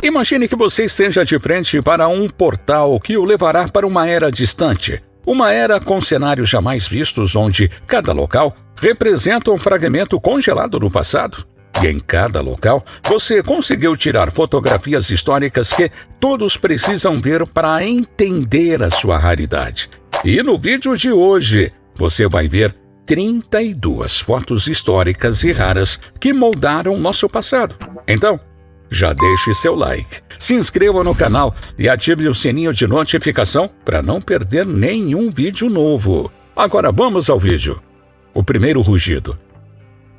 Imagine que você esteja de frente para um portal que o levará para uma era distante. Uma era com cenários jamais vistos, onde cada local representa um fragmento congelado no passado. E em cada local, você conseguiu tirar fotografias históricas que todos precisam ver para entender a sua raridade. E no vídeo de hoje, você vai ver 32 fotos históricas e raras que moldaram nosso passado. Então, já deixe seu like, se inscreva no canal e ative o sininho de notificação para não perder nenhum vídeo novo. Agora vamos ao vídeo. O primeiro rugido.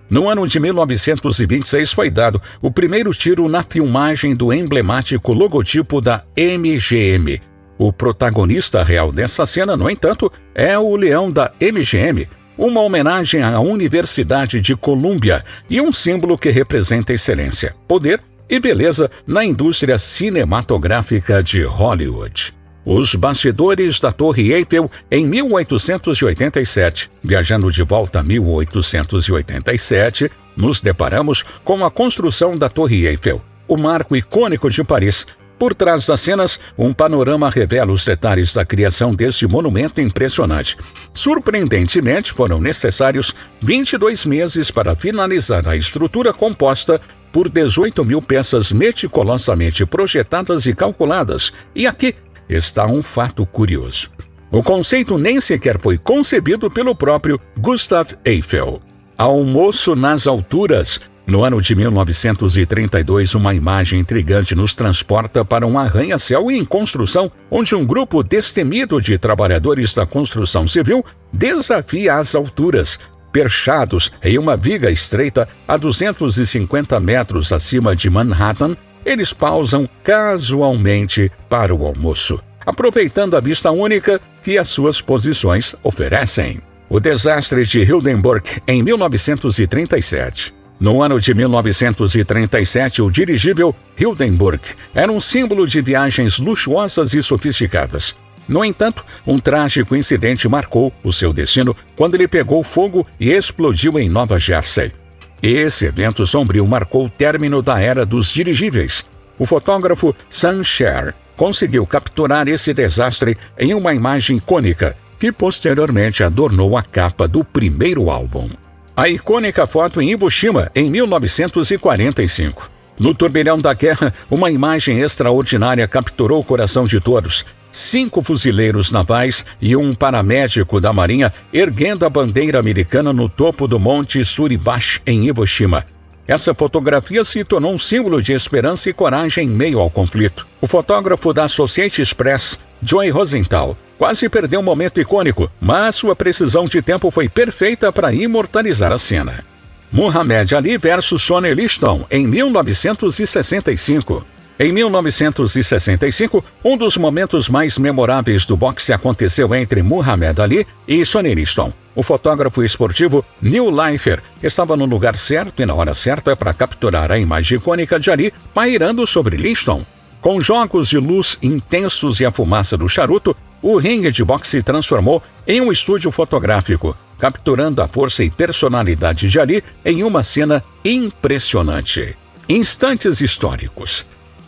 No ano de 1926 foi dado o primeiro tiro na filmagem do emblemático logotipo da MGM. O protagonista real dessa cena, no entanto, é o leão da MGM, uma homenagem à Universidade de Colômbia e um símbolo que representa excelência, poder e beleza na indústria cinematográfica de Hollywood. Os bastidores da Torre Eiffel em 1887. Viajando de volta a 1887, nos deparamos com a construção da Torre Eiffel, o marco icônico de Paris. Por trás das cenas, um panorama revela os detalhes da criação deste monumento impressionante. Surpreendentemente, foram necessários 22 meses para finalizar a estrutura composta por 18 mil peças meticulosamente projetadas e calculadas. E aqui está um fato curioso. O conceito nem sequer foi concebido pelo próprio Gustav Eiffel. Almoço nas alturas. No ano de 1932, uma imagem intrigante nos transporta para um arranha-céu em construção, onde um grupo destemido de trabalhadores da construção civil desafia as alturas. Perchados em uma viga estreita a 250 metros acima de Manhattan, eles pausam casualmente para o almoço, aproveitando a vista única que as suas posições oferecem. O desastre de Hindenburg em 1937. No ano de 1937, o dirigível Hindenburg era um símbolo de viagens luxuosas e sofisticadas. No entanto, um trágico incidente marcou o seu destino quando ele pegou fogo e explodiu em Nova Jersey. Esse evento sombrio marcou o término da era dos dirigíveis. O fotógrafo Sam Sher conseguiu capturar esse desastre em uma imagem icônica, que posteriormente adornou a capa do primeiro álbum. A icônica foto em Iwo Jima, em 1945. No turbilhão da guerra, uma imagem extraordinária capturou o coração de todos. 5 fuzileiros navais e um paramédico da Marinha erguendo a bandeira americana no topo do Monte Suribachi, em Iwo Jima. Essa fotografia se tornou um símbolo de esperança e coragem em meio ao conflito. O fotógrafo da Associated Press, Joy Rosenthal, quase perdeu um momento icônico, mas sua precisão de tempo foi perfeita para imortalizar a cena. Muhammad Ali versus Sonny Liston, em 1965. Em 1965, um dos momentos mais memoráveis do boxe aconteceu entre Muhammad Ali e Sonny Liston. O fotógrafo esportivo Neil Leifer estava no lugar certo e na hora certa para capturar a imagem icônica de Ali pairando sobre Liston. Com jogos de luz intensos e a fumaça do charuto, o ringue de boxe se transformou em um estúdio fotográfico, capturando a força e personalidade de Ali em uma cena impressionante. Instantes históricos.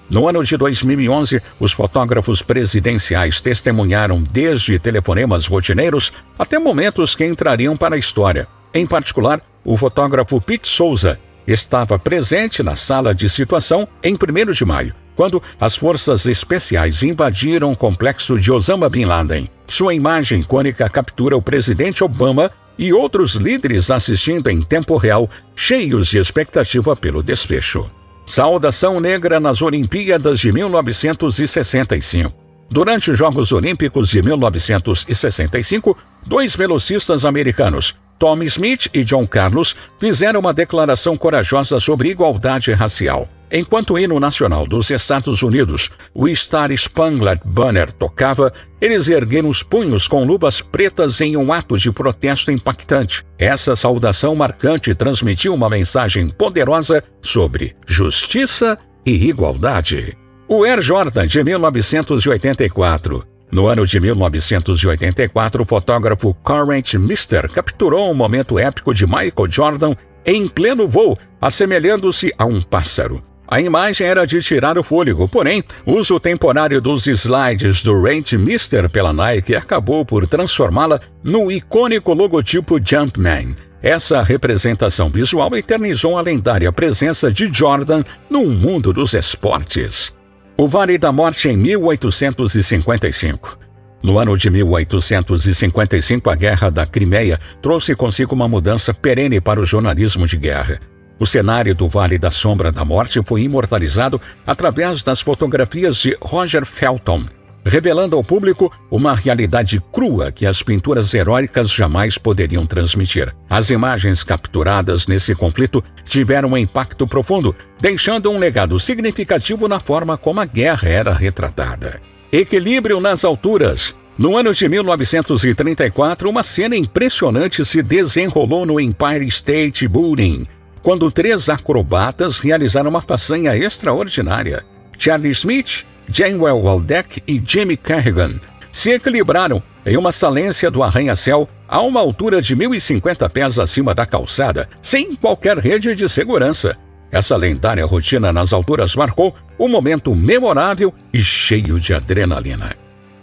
No ano de 2011, os fotógrafos presidenciais testemunharam desde telefonemas rotineiros até momentos que entrariam para a história. Em particular, o fotógrafo Pete Souza estava presente na sala de situação em 1º de maio, quando as forças especiais invadiram o complexo de Osama Bin Laden. Sua imagem icônica captura o presidente Obama e outros líderes assistindo em tempo real, cheios de expectativa pelo desfecho. Saudação negra nas Olimpíadas de 1965. Durante os Jogos Olímpicos de 1965, 2 velocistas americanos, Tom Smith e John Carlos, fizeram uma declaração corajosa sobre igualdade racial. Enquanto o hino nacional dos Estados Unidos, o Star Spangled Banner, tocava, eles ergueram os punhos com luvas pretas em um ato de protesto impactante. Essa saudação marcante transmitiu uma mensagem poderosa sobre justiça e igualdade. O Air Jordan de 1984. No ano de 1984, o fotógrafo Current Mister capturou um momento épico de Michael Jordan em pleno voo, assemelhando-se a um pássaro. A imagem era de tirar o fôlego, porém, o uso temporário dos slides do Rate Mister pela Nike acabou por transformá-la no icônico logotipo Jumpman. Essa representação visual eternizou a lendária presença de Jordan no mundo dos esportes. O Vale da Morte em 1855. No ano de 1855, a Guerra da Crimeia trouxe consigo uma mudança perene para o jornalismo de guerra. O cenário do Vale da Sombra da Morte foi imortalizado através das fotografias de Roger Felton, revelando ao público uma realidade crua que as pinturas heróicas jamais poderiam transmitir. As imagens capturadas nesse conflito tiveram um impacto profundo, deixando um legado significativo na forma como a guerra era retratada. Equilíbrio nas alturas. No ano de 1934, uma cena impressionante se desenrolou no Empire State Building, quando 3 acrobatas realizaram uma façanha extraordinária. Charlie Smith, Janeway Waldeck e Jimmy Carrigan se equilibraram em uma salência do arranha-céu a uma altura de 1.050 pés acima da calçada, sem qualquer rede de segurança. Essa lendária rotina nas alturas marcou um momento memorável e cheio de adrenalina.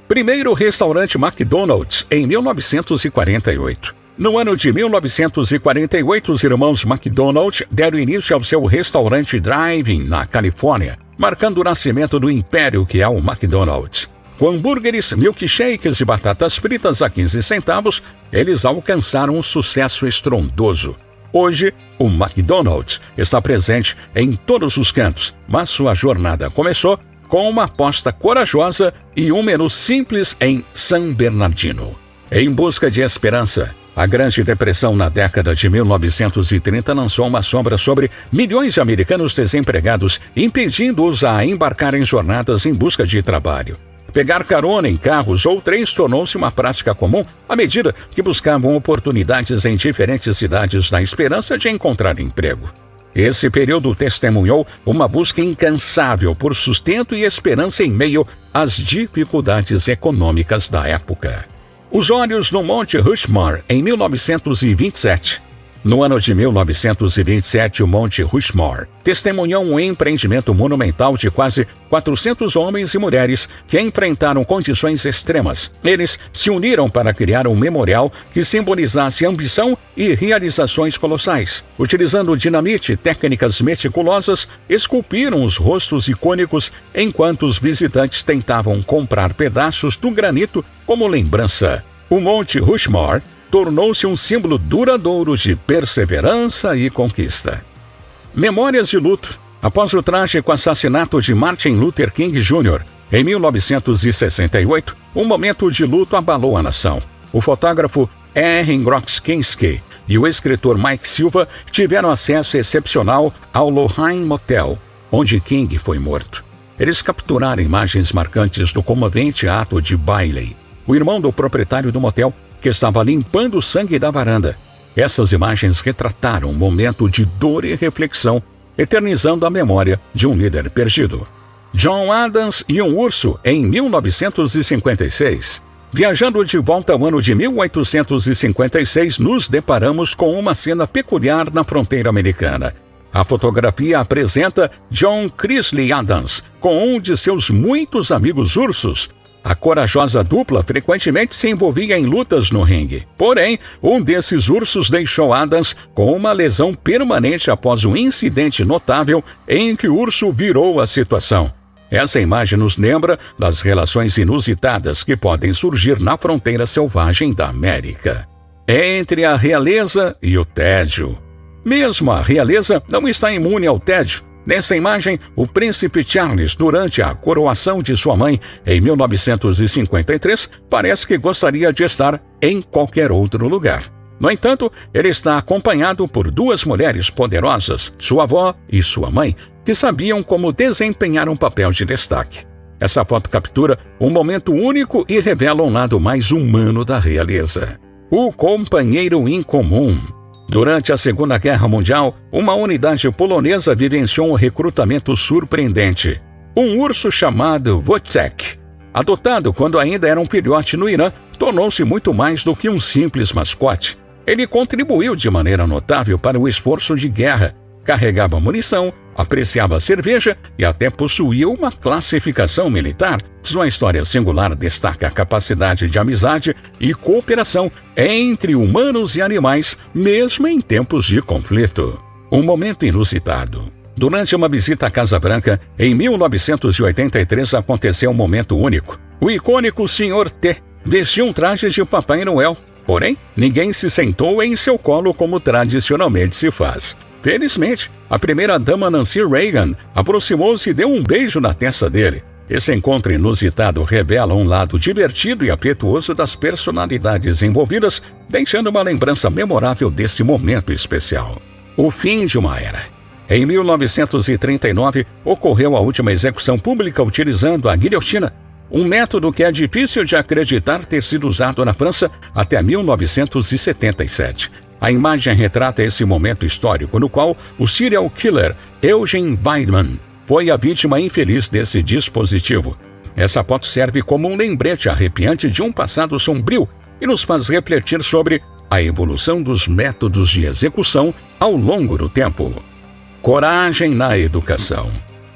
Primeiro restaurante McDonald's, em 1948. No ano de 1948, os irmãos McDonald deram início ao seu restaurante Drive-In na Califórnia, marcando o nascimento do império que é o McDonald's. Com hambúrgueres, milkshakes e batatas fritas a 15 centavos, eles alcançaram um sucesso estrondoso. Hoje, o McDonald's está presente em todos os cantos, mas sua jornada começou com uma aposta corajosa e um menu simples em San Bernardino. Em busca de esperança, a Grande Depressão na década de 1930 lançou uma sombra sobre milhões de americanos desempregados, impedindo-os a embarcar em jornadas em busca de trabalho. Pegar carona em carros ou trens tornou-se uma prática comum à medida que buscavam oportunidades em diferentes cidades na esperança de encontrar emprego. Esse período testemunhou uma busca incansável por sustento e esperança em meio às dificuldades econômicas da época. Os olhos no Monte Rushmore, em 1927. No ano de 1927, o Monte Rushmore testemunhou um empreendimento monumental de quase 400 homens e mulheres que enfrentaram condições extremas. Eles se uniram para criar um memorial que simbolizasse ambição e realizações colossais. Utilizando dinamite e técnicas meticulosas, esculpiram os rostos icônicos enquanto os visitantes tentavam comprar pedaços do granito como lembrança. O Monte Rushmore tornou-se um símbolo duradouro de perseverança e conquista. Memórias de luto. Após o trágico assassinato de Martin Luther King Jr., em 1968, um momento de luto abalou a nação. O fotógrafo Henry Groxkinski e o escritor Mike Silva tiveram acesso excepcional ao Lorraine Motel, onde King foi morto. Eles capturaram imagens marcantes do comovente ato de Bailey, o irmão do proprietário do motel, que estava limpando o sangue da varanda. Essas imagens retrataram um momento de dor e reflexão, eternizando a memória de um líder perdido. John Adams e um urso, em 1956. Viajando de volta ao ano de 1856, nos deparamos com uma cena peculiar na fronteira americana. A fotografia apresenta John Chrisley Adams com um de seus muitos amigos ursos. A corajosa dupla frequentemente se envolvia em lutas no ringue. Porém, um desses ursos deixou Adams com uma lesão permanente após um incidente notável em que o urso virou a situação. Essa imagem nos lembra das relações inusitadas que podem surgir na fronteira selvagem da América. Entre a realeza e o tédio. Mesmo a realeza não está imune ao tédio. Nessa imagem, o príncipe Charles, durante a coroação de sua mãe em 1953, parece que gostaria de estar em qualquer outro lugar. No entanto, ele está acompanhado por 2 mulheres poderosas, sua avó e sua mãe, que sabiam como desempenhar um papel de destaque. Essa foto captura um momento único e revela um lado mais humano da realeza. O companheiro incomum. Durante a Segunda Guerra Mundial, uma unidade polonesa vivenciou um recrutamento surpreendente. Um urso chamado Wojtek, adotado quando ainda era um filhote no Irã, tornou-se muito mais do que um simples mascote. Ele contribuiu de maneira notável para o esforço de guerra, carregava munição, apreciava cerveja e até possuía uma classificação militar. Sua história singular destaca a capacidade de amizade e cooperação entre humanos e animais, mesmo em tempos de conflito. Um momento inusitado. Durante uma visita à Casa Branca, em 1983, aconteceu um momento único. O icônico Sr. T vestiu um traje de Papai Noel. Porém, ninguém se sentou em seu colo como tradicionalmente se faz. Felizmente, a primeira-dama Nancy Reagan aproximou-se e deu um beijo na testa dele. Esse encontro inusitado revela um lado divertido e afetuoso das personalidades envolvidas, deixando uma lembrança memorável desse momento especial. O fim de uma era. Em 1939, ocorreu a última execução pública utilizando a guilhotina, um método que é difícil de acreditar ter sido usado na França até 1977. A imagem retrata esse momento histórico no qual o serial killer Eugene Weidmann foi a vítima infeliz desse dispositivo. Essa foto serve como um lembrete arrepiante de um passado sombrio e nos faz refletir sobre a evolução dos métodos de execução ao longo do tempo. Coragem na educação.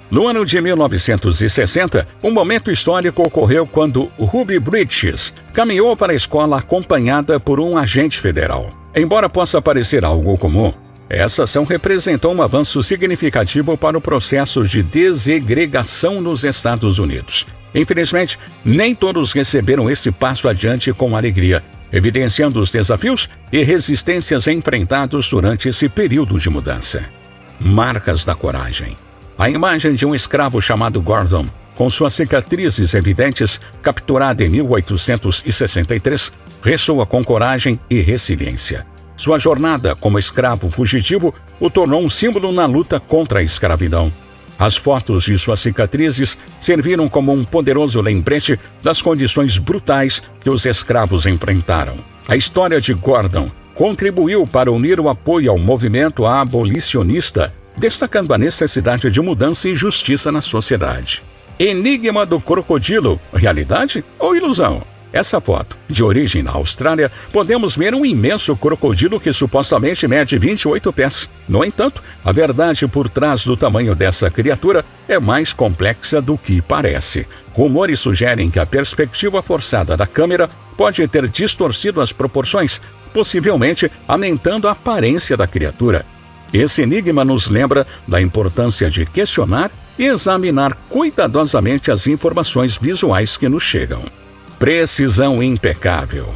No ano de 1960, um momento histórico ocorreu quando Ruby Bridges caminhou para a escola acompanhada por um agente federal. Embora possa parecer algo comum, essa ação representou um avanço significativo para o processo de desegregação nos Estados Unidos. Infelizmente, nem todos receberam esse passo adiante com alegria, evidenciando os desafios e resistências enfrentados durante esse período de mudança. Marcas da coragem. A imagem de um escravo chamado Gordon, com suas cicatrizes evidentes, capturado em 1863, ressoa com coragem e resiliência. Sua jornada como escravo fugitivo o tornou um símbolo na luta contra a escravidão. As fotos de suas cicatrizes serviram como um poderoso lembrete das condições brutais que os escravos enfrentaram. A história de Gordon contribuiu para unir o apoio ao movimento abolicionista, destacando a necessidade de mudança e justiça na sociedade. Enigma do crocodilo, realidade ou ilusão? Essa foto, de origem na Austrália, podemos ver um imenso crocodilo que supostamente mede 28 pés. No entanto, a verdade por trás do tamanho dessa criatura é mais complexa do que parece. Rumores sugerem que a perspectiva forçada da câmera pode ter distorcido as proporções, possivelmente aumentando a aparência da criatura. Esse enigma nos lembra da importância de questionar e examinar cuidadosamente as informações visuais que nos chegam. Precisão impecável.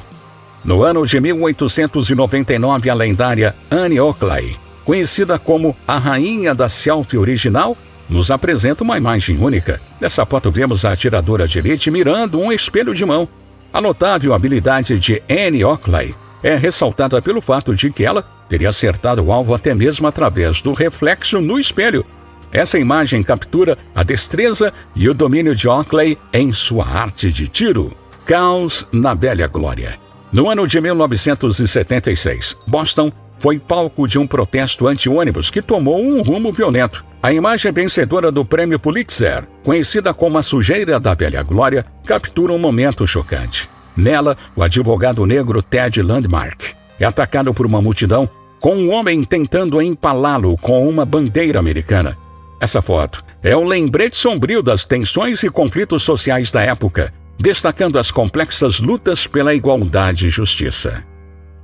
No ano de 1899, a lendária Annie Oakley, conhecida como a rainha da selfie original, nos apresenta uma imagem única. Nessa foto vemos a atiradora de elite mirando um espelho de mão. A notável habilidade de Annie Oakley é ressaltada pelo fato de que ela teria acertado o alvo até mesmo através do reflexo no espelho. Essa imagem captura a destreza e o domínio de Oakley em sua arte de tiro. Caos na velha glória. No ano de 1976, Boston foi palco de um protesto anti-ônibus que tomou um rumo violento. A imagem vencedora do prêmio Pulitzer, conhecida como a sujeira da velha glória, captura um momento chocante. Nela, o advogado negro Ted Landmark é atacado por uma multidão com um homem tentando empalá-lo com uma bandeira americana. Essa foto é um lembrete sombrio das tensões e conflitos sociais da época, destacando as complexas lutas pela igualdade e justiça.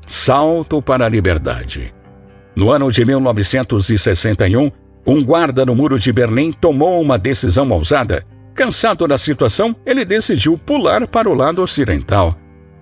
Salto para a liberdade. No ano de 1961, um guarda no Muro de Berlim tomou uma decisão ousada. Cansado da situação, ele decidiu pular para o lado ocidental.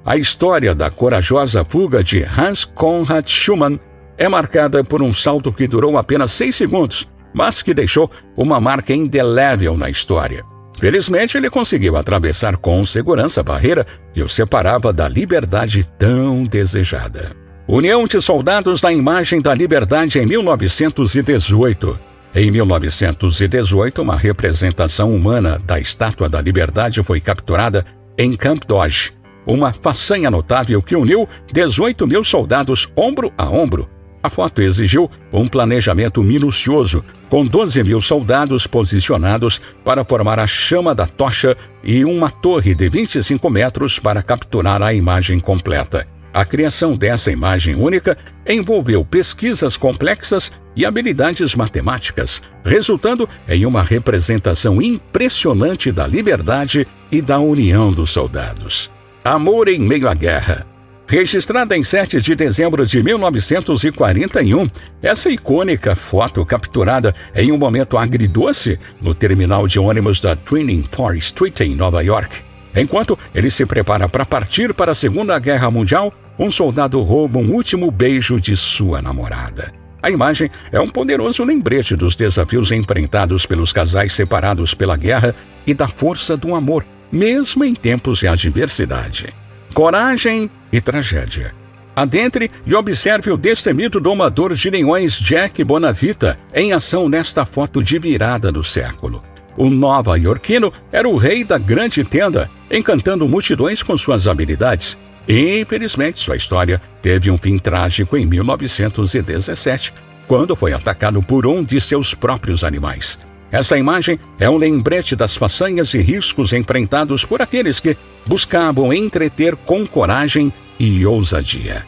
A história da corajosa fuga de Hans Conrad Schumann é marcada por um salto que durou apenas 6 segundos, mas que deixou uma marca indelével na história. Felizmente, ele conseguiu atravessar com segurança a barreira que o separava da liberdade tão desejada. União de soldados da imagem da liberdade em 1918. Em 1918, uma representação humana da Estátua da Liberdade foi capturada em Camp Dodge, uma façanha notável que uniu 18 mil soldados ombro a ombro. A foto exigiu um planejamento minucioso, com 12 mil soldados posicionados para formar a chama da tocha e uma torre de 25 metros para capturar a imagem completa. A criação dessa imagem única envolveu pesquisas complexas e habilidades matemáticas, resultando em uma representação impressionante da liberdade e da união dos soldados. Amor em meio à guerra. Registrada em 7 de dezembro de 1941, essa icônica foto capturada em um momento agridoce no terminal de ônibus da Trinity Park Street, em Nova York. Enquanto ele se prepara para partir para a Segunda Guerra Mundial, um soldado rouba um último beijo de sua namorada. A imagem é um poderoso lembrete dos desafios enfrentados pelos casais separados pela guerra e da força do amor, mesmo em tempos de adversidade. Coragem e tragédia. Adentre e observe o destemido domador de leões Jack Bonavita em ação nesta foto de virada do século. O nova-iorquino era o rei da grande tenda, encantando multidões com suas habilidades. Infelizmente, sua história teve um fim trágico em 1917, quando foi atacado por um de seus próprios animais. Essa imagem é um lembrete das façanhas e riscos enfrentados por aqueles que buscavam entreter com coragem e ousadia.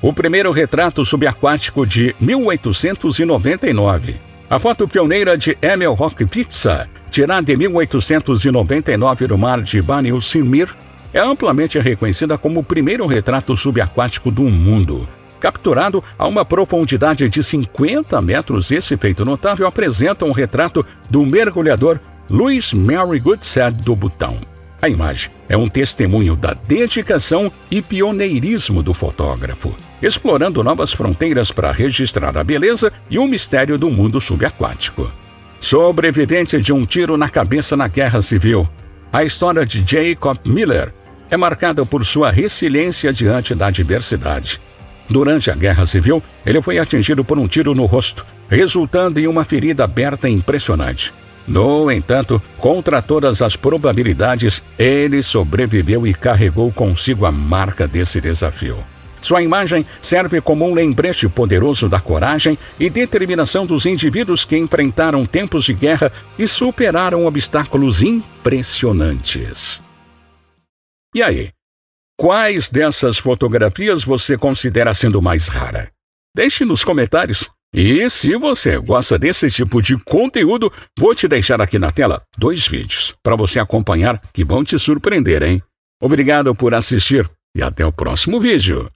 O primeiro retrato subaquático de 1899. A foto pioneira de Emil Hochwitzer, tirada em 1899 no mar de Bani-Simir, é amplamente reconhecida como o primeiro retrato subaquático do mundo. Capturado a uma profundidade de 50 metros, esse feito notável apresenta um retrato do mergulhador Louis Mary Goodsed do Butão. A imagem é um testemunho da dedicação e pioneirismo do fotógrafo, explorando novas fronteiras para registrar a beleza e o mistério do mundo subaquático. Sobrevivente de um tiro na cabeça na Guerra Civil, a história de Jacob Miller é marcada por sua resiliência diante da adversidade. Durante a Guerra Civil, ele foi atingido por um tiro no rosto, resultando em uma ferida aberta impressionante. No entanto, contra todas as probabilidades, ele sobreviveu e carregou consigo a marca desse desafio. Sua imagem serve como um lembrete poderoso da coragem e determinação dos indivíduos que enfrentaram tempos de guerra e superaram obstáculos impressionantes. E aí? Quais dessas fotografias você considera sendo mais rara? Deixe nos comentários. E se você gosta desse tipo de conteúdo, vou te deixar aqui na tela 2 vídeos para você acompanhar que vão te surpreender, hein? Obrigado por assistir e até o próximo vídeo.